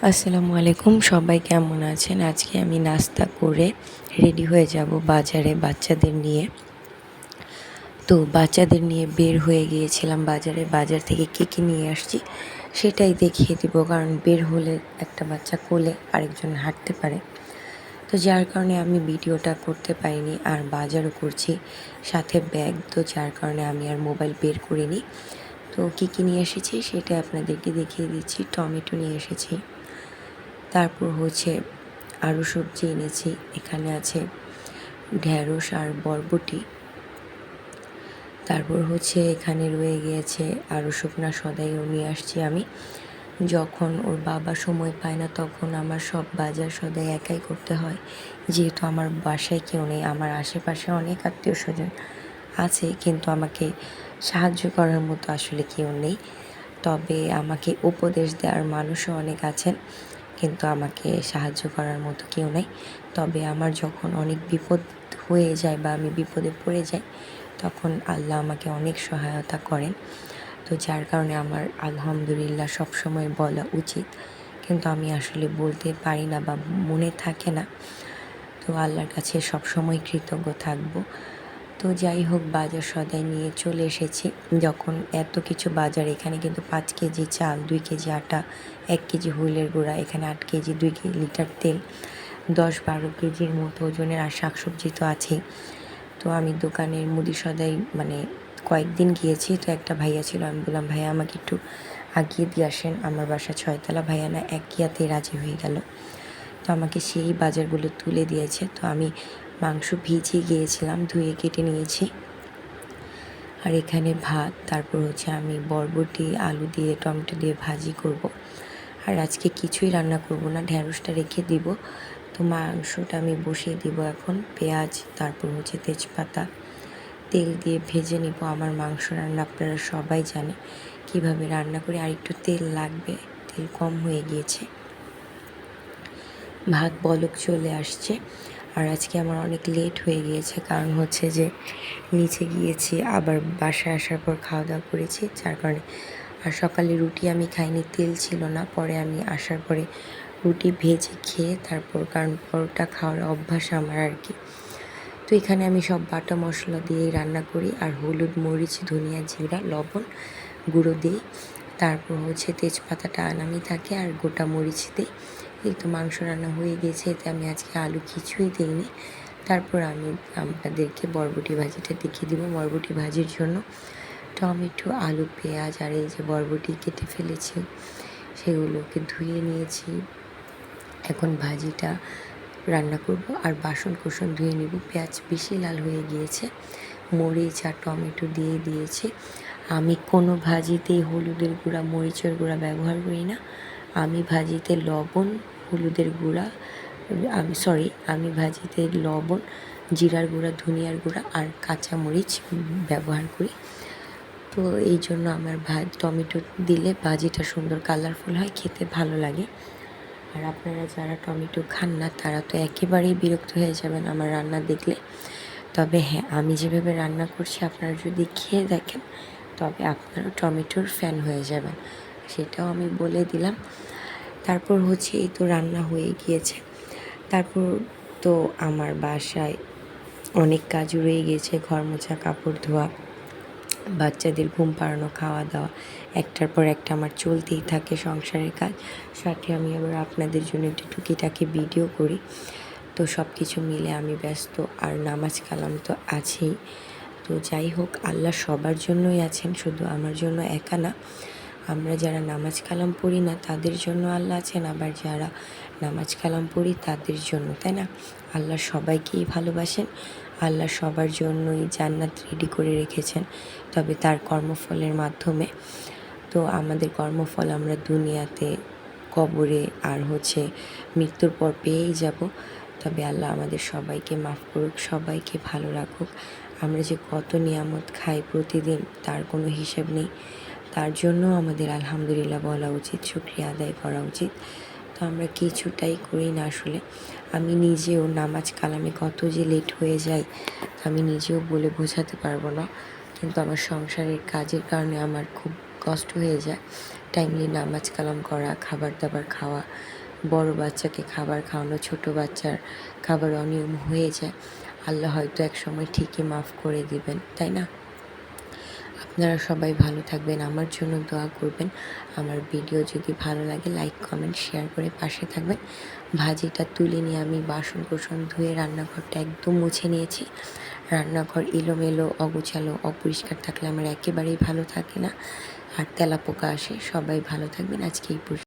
আসসালামু আলাইকুম, সবাই কেমন আছেন? আজকে আমি নাস্তা করে রেডি হয়ে যাব বাজারে বাচ্চাদের নিয়ে। তো বাচ্চাদের নিয়ে বের হয়ে গিয়েছিলাম বাজারে। বাজার থেকে কী নিয়ে আসছি সেটাই দেখিয়ে দিব, কারণ বের হলে একটা বাচ্চা কোলে আরেকজন হাঁটতে পারে। তো যার কারণে আমি ভিডিওটা করতে পারিনি, আর বাজারও করছি সাথে ব্যাগ, তো যার কারণে আমি আর মোবাইল বের করিনি। তো কী নিয়ে এসেছি সেটা আপনাদেরকে দেখিয়ে দিচ্ছি। টমেটো নিয়ে এসেছি, তারপর হচ্ছে আরও সবজি এনেছি। এখানে আছে ঢ্যাঁড়স আর বরবটি। তারপর হচ্ছে এখানে রয়ে গিয়েছে আরও শুকনা সদাইও নিয়ে আসছি আমি। যখন ওর বাবা সময় পায় না তখন আমার সব বাজার সদাই একাই করতে হয়, যেহেতু আমার বাসায় কেউ নেই। আমার আশেপাশে অনেক আত্মীয় স্বজন আছে, কিন্তু আমাকে সাহায্য করার মতো আসলে কেউ নেই। তবে আমাকে উপদেশ দেওয়ার মানুষও অনেক আছেন, কিন্তু আমাকে সাহায্য করার মতো কেউ নেই। তবে আমার যখন অনেক বিপদ হয়ে যায় বা আমি বিপদে পড়ে যাই, তখন আল্লাহ আমাকে অনেক সহায়তা করেন। তো যার কারণে আমার আলহামদুলিল্লাহ সবসময় বলা উচিত, কিন্তু আমি আসলে বলতে পারি না বা মনে থাকে না। তো আল্লাহর কাছে সবসময় কৃতজ্ঞ থাকব। তো যাই হোক, বাজার সদাই নিয়ে চলে এসেছি। যখন এত কিছু বাজার, এখানে কিন্তু 5 কেজি চাল, 2 কেজি আটা, 1 কেজি হুইলের গুঁড়া, এখানে 8 কেজি, 2 লিটার তেল, 10-12 কেজির মতো ওজনের, আর শাকসবজি তো আছেই। তো আমি দোকানের মুদি সদাই কয়েকদিন গিয়েছি। তো একটা ভাইয়া ছিল, আমি বললাম ভাইয়া আমাকে একটু আগিয়ে দিয়ে আসেন, আমার বাসা 6 তলা। ভাইয়া না এক ইয়াতেই রাজি হয়ে গেল। তো আমাকে সেই বাজারগুলো তুলে দিয়েছে। তো আমি মাংস ভিজিয়ে গিয়েছিলাম, ধুয়ে কেটে নিয়েছি। আর এখানে ভাত, তারপর হচ্ছে আমি বরবটি আলু দিয়ে টমেটো দিয়ে ভাজি করব। আর আজকে কিছুই রান্না করব না, ঢ্যাঁড়সটা রেখে দিব। তো মাংসটা আমি বসিয়ে দিব এখন। পেঁয়াজ, তারপর হচ্ছে তেজপাতা, তেল দিয়ে ভেজে নিব। আমার মাংস রান্না আপনারা সবাই জানে কিভাবে রান্না করি, আর একটু তেল লাগবে, তেল কম হয়ে গিয়েছে। ভাত বলক চলে আসছে। আর আজকে আমার অনেক লেট হয়ে গিয়েছে, কারণ হচ্ছে যে নিচে গিয়েছি, আবার বাসায় আসার পর খাওয়া দাওয়া করেছি, যার কারণে। আর সকালে রুটি আমি খাইনি, তেল ছিল না। পরে আমি আসার পরে রুটি ভেজে খেয়ে তারপর, কারণ পরোটা খাওয়ার অভ্যাস আমার আর কি। তো এখানে আমি সব বাটা মশলা দিয়েই রান্না করি, আর হলুদ, মরিচ, ধনিয়া, জিরা, লবণ গুঁড়ো দিই। তারপর হচ্ছে তেজপাতাটা আনামি থাকে, আর গোটা মরিচ দিই। এই তো মাংস রান্না হয়ে গেছে। এতে আমি আজকে আলু কিছুই দিইনি। তারপর আমি আপনাদেরকে বরবটি ভাজিটা দেখিয়ে দিব। বরবটি ভাজির জন্য টমেটো, আলু, পেঁয়াজ আর এই যে বরবটি কেটে ফেলেছি, সেগুলোকে ধুয়ে নিয়েছি। এখন ভাজিটা রান্না করব, আর বাসন কোসন ধুয়ে নিব। পেঁয়াজ বেশি লাল হয়ে গিয়েছে, মরিচ আর টমেটো দিয়ে দিয়েছি। আমি কোনো ভাজিতেই হলুদের গুঁড়া, মরিচের গুঁড়া ব্যবহার করি না। আমি ভাজিতে লবণ, হলুদের গুঁড়া, আমি ভাজিতে লবণ, জিরার গুঁড়া, ধনিয়ার গুঁড়া আর কাঁচা মরিচ ব্যবহার করি। তো এই জন্য আমার টমেটো দিলে ভাজিটা সুন্দর কালারফুল হয়, খেতে ভালো লাগে। আর আপনারা যারা টমেটো খান না তারা তো একেবারেই বিরক্ত হয়ে যাবেন আমার রান্না দেখলে। তবে হ্যাঁ, আমি যেভাবে রান্না করছি আপনারা যদি খেয়ে দেখেন, তবে আপনারা টমেটোর ফ্যান হয়ে যাবেন, সেটাও আমি বলে দিলাম। তারপর হচ্ছে এই তো রান্না হয়ে গিয়েছে। তারপর তো আমার বাসায় অনেক কাজ রয়ে গিয়েছে, ঘর মোছা, কাপড় ধোয়া, বাচ্চাদের ঘুম পাড়ানো, খাওয়া দাওয়া, একটার পর একটা আমার চলতেই থাকে সংসারের কাজ। সাথে আমি আবার আপনাদের জন্য একটু টুকিটাকি ভিডিও করি। তো সব কিছু মিলে আমি ব্যস্ত, আর নামাজ কালাম তো আছেই। তো যাই হোক, আল্লাহ সবার জন্যই আছেন, শুধু আমার জন্য একা না। আমরা যারা নামাজ কালাম পড়ি না তাদের জন্য আল্লাহ আছেন, আবার যারা নামাজ কালাম পড়ি তাদের জন্য, তাই না? আল্লাহ সবাইকেই ভালোবাসেন, আল্লাহ সবার জন্যই জান্নাত রেডি করে রেখেছেন, তবে তার কর্মফলের মাধ্যমে। তো আমাদের কর্মফল আমরা দুনিয়াতে, কবরে আর হচ্ছে মৃত্যুর পর পেয়েই যাব। তবে আল্লাহ আমাদের সবাইকে মাফ করুক, সবাইকে ভালো রাখুক। আমরা যে কত নিয়ামত খাই প্রতিদিন, তার কোনো হিসেব নেই। তার জন্য আমাদের আলহামদুলিল্লাহ বলা উচিত, শুকরিয়া আদায় করা উচিত। তো আমরা কিছুটাই করি না আসলে। আমি নিজেও নামাজ কালামে কত যে লেট হয়ে যায় আমি নিজেও বলে বোঝাতে পারবো না, কিন্তু আমার সংসারের কাজের কারণে আমার খুব কষ্ট হয়ে যায়। টাইমলি নামাজ কালাম করা, খাবার দাবার খাওয়া, বড় বাচ্চাকে খাবার খাওয়ানো, ছোট বাচ্চার খাবার অনিয়ম হয়ে যায়, আল্লাহ হয়তো একসময় ঠিকই মাফ করে দিবেন, তাই না? আপনারা সবাই ভালো থাকবেন, আমার জন্য দোয়া করবেন। আমার ভিডিও যদি ভালো লাগে লাইক কমেন্ট শেয়ার করে পাশে থাকবেন। ভাজিটা তুলে নিয়ে আমি বাসন কোসন ধুয়ে রান্নাঘরটা একদম মুছে নিয়েছি। রান্নাঘর এলোমেলো, অগোছালো, অপরিষ্কার থাকলে আমার একেবারেই ভালো থাকে না, আর তেলাপোকা আসে। সবাই ভালো থাকবেন, আজকে এই পর্যন্ত।